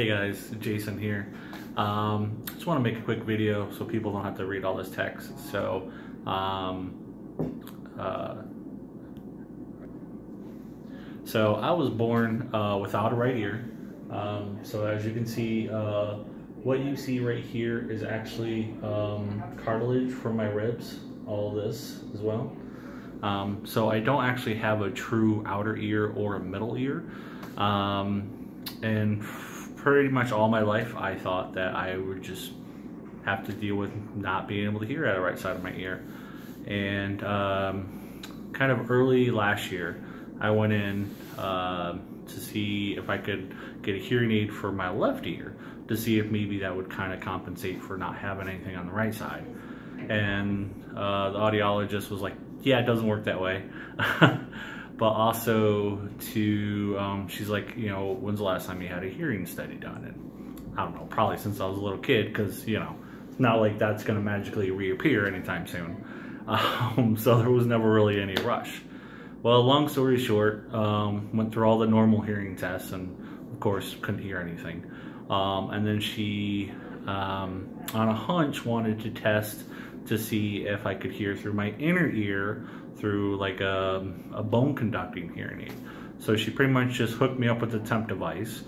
Hey guys, Jason here. Just want to make a quick video so people don't have to read all this text. So I was born without a right ear. So as you can see, what you see right here is actually cartilage from my ribs, all this as well. So I don't actually have a true outer ear or a middle ear. And pretty much all my life I thought that I would just have to deal with not being able to hear out of the right side of my ear. And kind of early last year I went in to see if I could get a hearing aid for my left ear to see if maybe that would kind of compensate for not having anything on the right side. And the audiologist was like, yeah, it doesn't work that way. But also to, she's like, you know, when's the last time you had a hearing study done? And I don't know, probably since I was a little kid, because, you know, it's not like that's going to magically reappear anytime soon. So there was never really any rush. Well, long story short, went through all the normal hearing tests and, of course, couldn't hear anything. And then she, on a hunch, wanted to test to see if I could hear through my inner ear through like a bone conducting hearing aid. So she pretty much just hooked me up with a temp device,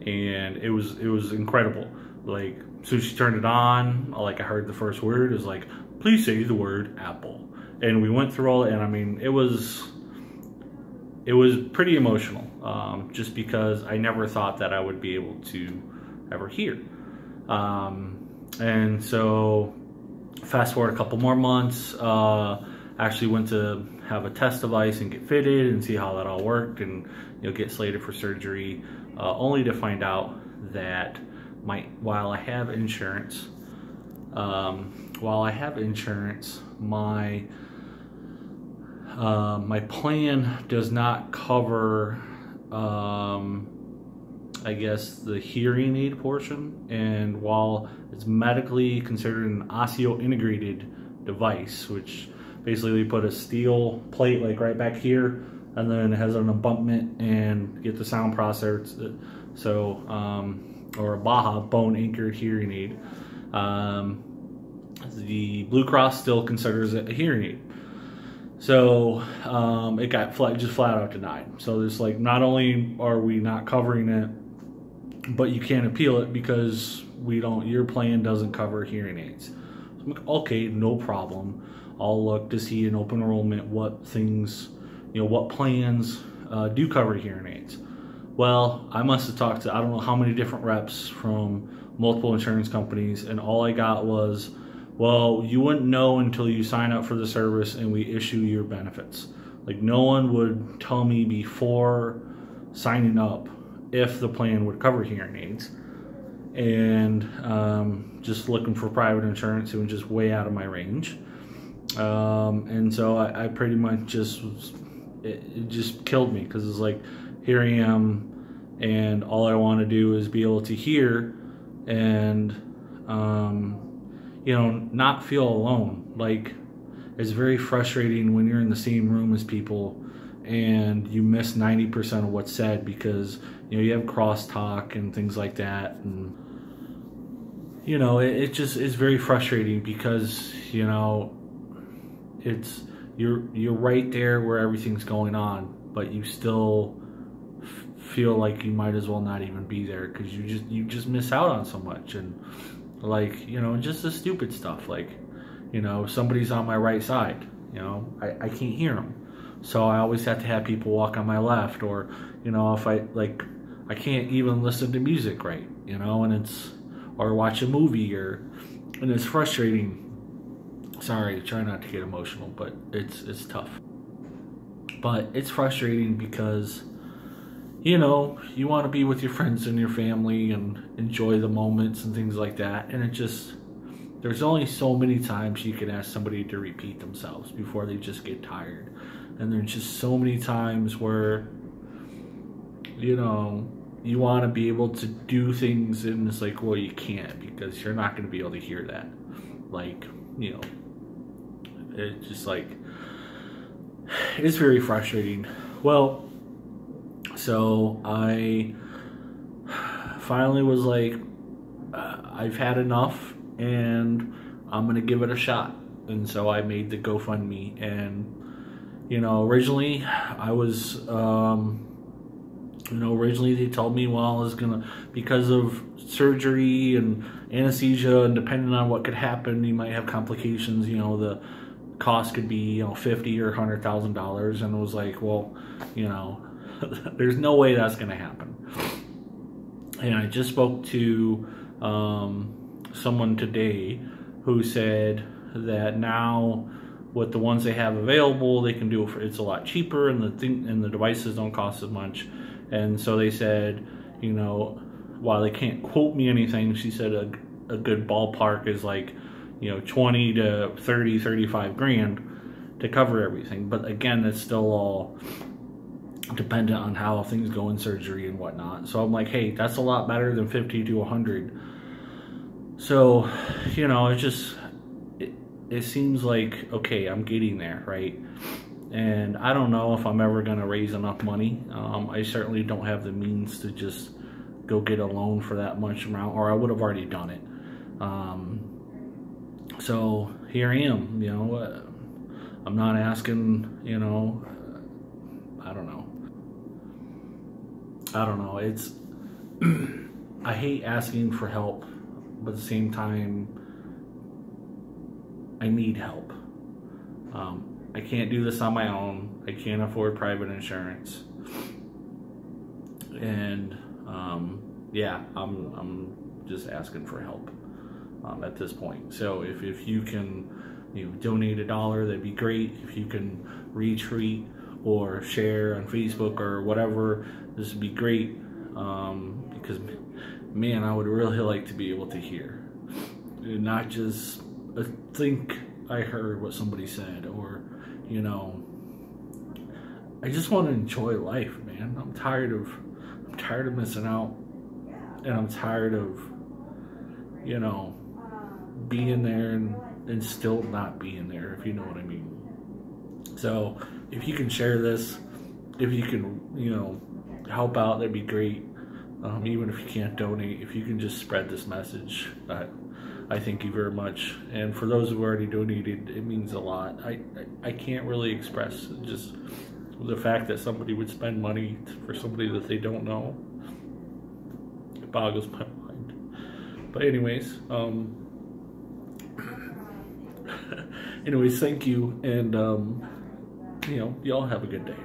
and it was incredible. Like, so she turned it on, like I heard the first word, it was like, please say the word apple. And we went through all it, and I mean, it was pretty emotional, just because I never thought that I would be able to ever hear. And so fast forward a couple more months, actually went to have a test device and get fitted and see how that all worked, and get slated for surgery, only to find out that while I have insurance, my plan does not cover, I guess, the hearing aid portion. And while it's medically considered an osseointegrated device, which basically we put a steel plate like right back here, and then it has an abutment and get the sound processor, so or a BAHA, bone anchored hearing aid. The Blue Cross still considers it a hearing aid. So it got just flat out denied. So it's like, not only are we not covering it, but you can't appeal it because your plan doesn't cover hearing aids. So I'm like, okay, no problem. I'll look to see in open enrollment what things, what plans do cover hearing aids. Well, I must have talked to I don't know how many different reps from multiple insurance companies, and all I got was, well, you wouldn't know until you sign up for the service and we issue your benefits. Like, no one would tell me before signing up if the plan would cover hearing aids. And just looking for private insurance, it was just way out of my range. And so I pretty much just, it just killed me, because it's like, here I am, and all I want to do is be able to hear and, not feel alone. Like, it's very frustrating when you're in the same room as people and you miss 90% of what's said because, you have crosstalk and things like that. And, it just is very frustrating because, you're right there where everything's going on, but you still feel like you might as well not even be there because you just miss out on so much. And like, just the stupid stuff, like, somebody's on my right side, I can't hear them, so I always have to have people walk on my left, or if I can't even listen to music right, or watch a movie, and it's frustrating. Sorry, try not to get emotional, but it's tough. But it's frustrating because, you want to be with your friends and your family and enjoy the moments and things like that. And there's only so many times you can ask somebody to repeat themselves before they just get tired. And there's just so many times where, you want to be able to do things, and it's like, well, you can't, because you're not going to be able to hear that. Like, it's just like, it's very frustrating. Well, so I finally was like, I've had enough, and I'm gonna give it a shot. And so I made the GoFundMe, and originally I was, originally they told me, well, I was gonna, because of surgery and anesthesia, and depending on what could happen, you might have complications. The cost could be $50,000 or $100,000, and it was like, well, there's no way that's gonna happen. And I just spoke to someone today who said that now with the ones they have available, they can do it for, it's a lot cheaper, and the devices don't cost as much. And so they said, while they can't quote me anything, she said a good ballpark is like 20 to 30, 35 grand to cover everything. But again, it's still all dependent on how things go in surgery and whatnot. So I'm like, hey, that's a lot better than 50 to 100. So it seems like, okay, I'm getting there, right? And I don't know if I'm ever gonna raise enough money. I certainly don't have the means to just go get a loan for that much amount, or I would have already done it. So here I am. I'm not asking. I don't know. It's I hate asking for help, but at the same time, I need help. I can't do this on my own. I can't afford private insurance, and yeah, I'm just asking for help at this point. So if you can donate $1, that'd be great. If you can retweet or share on Facebook or whatever, this would be great, because man, I would really like to be able to hear, and not just think I heard what somebody said, or I just want to enjoy life, man. I'm tired of missing out, and I'm tired of being there and still not being there, if you know what I mean. So if you can share this, if you can help out, that'd be great. Even if you can't donate, if you can just spread this message, I thank you very much. And for those who already donated, it means a lot. I can't really express just the fact that somebody would spend money for somebody that they don't know. It boggles my mind. But anyways, thank you, and y'all have a good day.